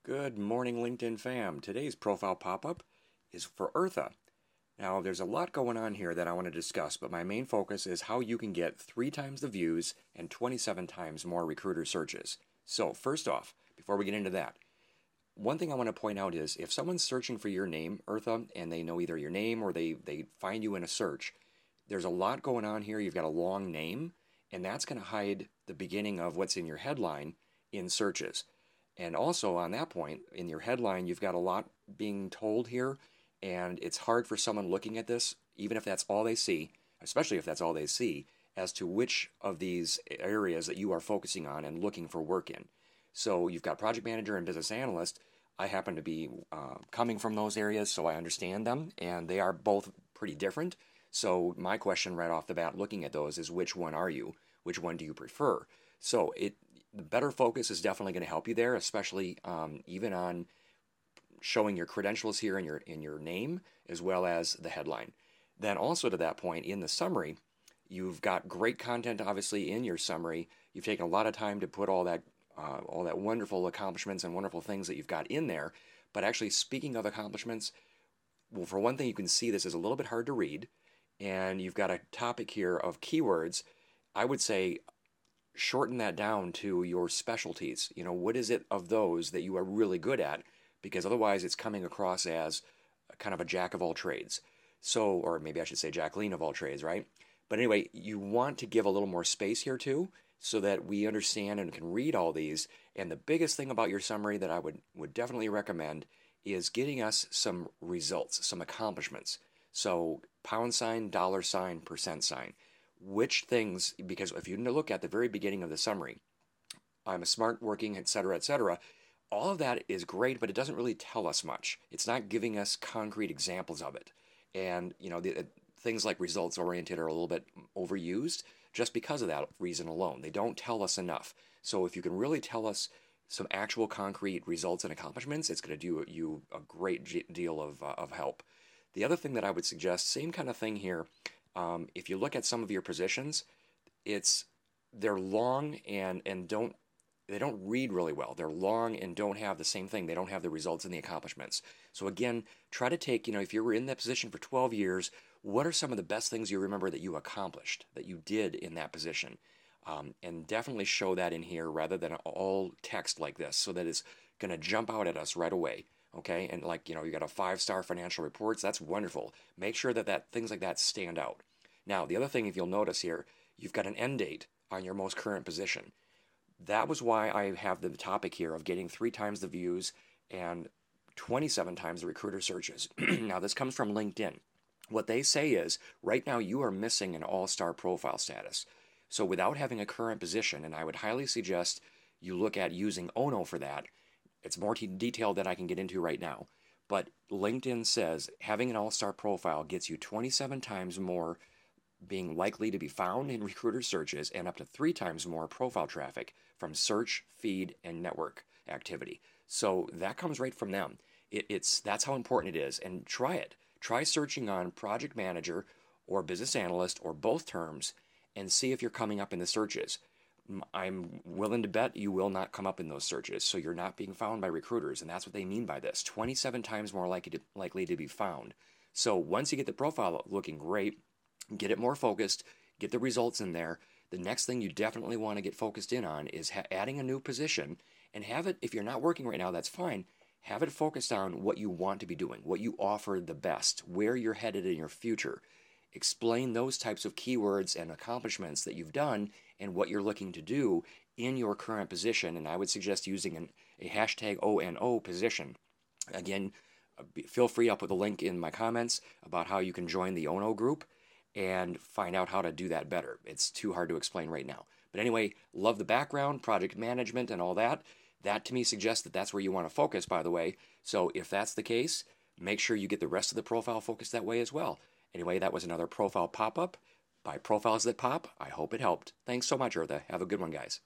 Good morning, LinkedIn fam. Today's profile pop-up is for Eartha. Now, there's a lot going on here that I want to discuss, but my main focus is how you can get 3 times the views and 27 times more recruiter searches. So, first off, before we get into that, one thing I want to point out is if someone's searching for your name, Eartha, and they know either your name or they find you in a search, there's a lot going on here. You've got a long name, and that's going to hide the beginning of what's in your headline in searches. And also on that point, in your headline, you've got a lot being told here, and it's hard for someone looking at this, even if that's all they see, especially if that's all they see, as to which of these areas that you are focusing on and looking for work in. So you've got project manager and business analyst. I happen to be coming from those areas, so I understand them, and they are both pretty different. So my question right off the bat, looking at those, is which one are you? Which one do you prefer? So the better focus is definitely going to help you there, especially even on showing your credentials here in your name as well as the headline. Then also to that point, in the summary, you've got great content obviously in your summary. You've taken a lot of time to put all that wonderful accomplishments and wonderful things that you've got in there. But actually, speaking of accomplishments, well, for one thing, you can see this is a little bit hard to read, and you've got a topic here of keywords. I would say shorten that down to your specialties. What is it of those that you are really good at? Because otherwise it's coming across as kind of a jack of all trades. So, or maybe I should say Jacqueline of all trades, right? But anyway, you want to give a little more space here too, so that we understand and can read all these. And the biggest thing about your summary that I would definitely recommend is getting us some results, some accomplishments. So pound sign, dollar sign, percent sign. Which things, because if you look at the very beginning of the summary, I'm a smart working, etc., all of that is great, but it doesn't really tell us much. It's not giving us concrete examples of it. And, things like results oriented are a little bit overused just because of that reason alone. They don't tell us enough. So if you can really tell us some actual concrete results and accomplishments, it's going to do you a great deal of help. The other thing that I would suggest, same kind of thing here. If you look at some of your positions, they're long and they don't read really well. They're long and don't have the same thing. They don't have the results and the accomplishments. So again, try to take, if you were in that position for 12 years, what are some of the best things you remember that you accomplished, that you did in that position? And definitely show that in here rather than all text like this, so that it's going to jump out at us right away. Okay, and you got a 5-star financial reports, that's wonderful. Make sure that things like that stand out. Now, the other thing, if you'll notice here, you've got an end date on your most current position. That was why I have the topic here of getting 3 times the views and 27 times the recruiter searches. Now, this comes from LinkedIn. What they say is, right now you are missing an all-star profile status. So without having a current position, and I would highly suggest you look at using Ono for that. It's more detailed than I can get into right now. But LinkedIn says having an all-star profile gets you 27 times more being likely to be found in recruiter searches and up to 3 times more profile traffic from search, feed, and network activity. So that comes right from them. That's how important it is. And try it. Try searching on project manager or business analyst or both terms and see if you're coming up in the searches. I'm willing to bet you will not come up in those searches, so you're not being found by recruiters, and that's what they mean by this. 27 times more likely to be found. So once you get the profile looking great, get it more focused, get the results in there. The next thing you definitely want to get focused in on is adding a new position, and have it, if you're not working right now, that's fine. Have it focused on what you want to be doing, what you offer the best, where you're headed in your future. Explain those types of keywords and accomplishments that you've done and what you're looking to do in your current position. And I would suggest using a hashtag ONO position. Again, feel free, I'll put the link in my comments about how you can join the ONO group and find out how to do that better. It's too hard to explain right now. But anyway, love the background, project management, and all that. That to me suggests that that's where you want to focus, by the way. So if that's the case, make sure you get the rest of the profile focused that way as well. Anyway, that was another profile pop-up by Profiles That Pop. I hope it helped. Thanks so much, Eartha. Have a good one, guys.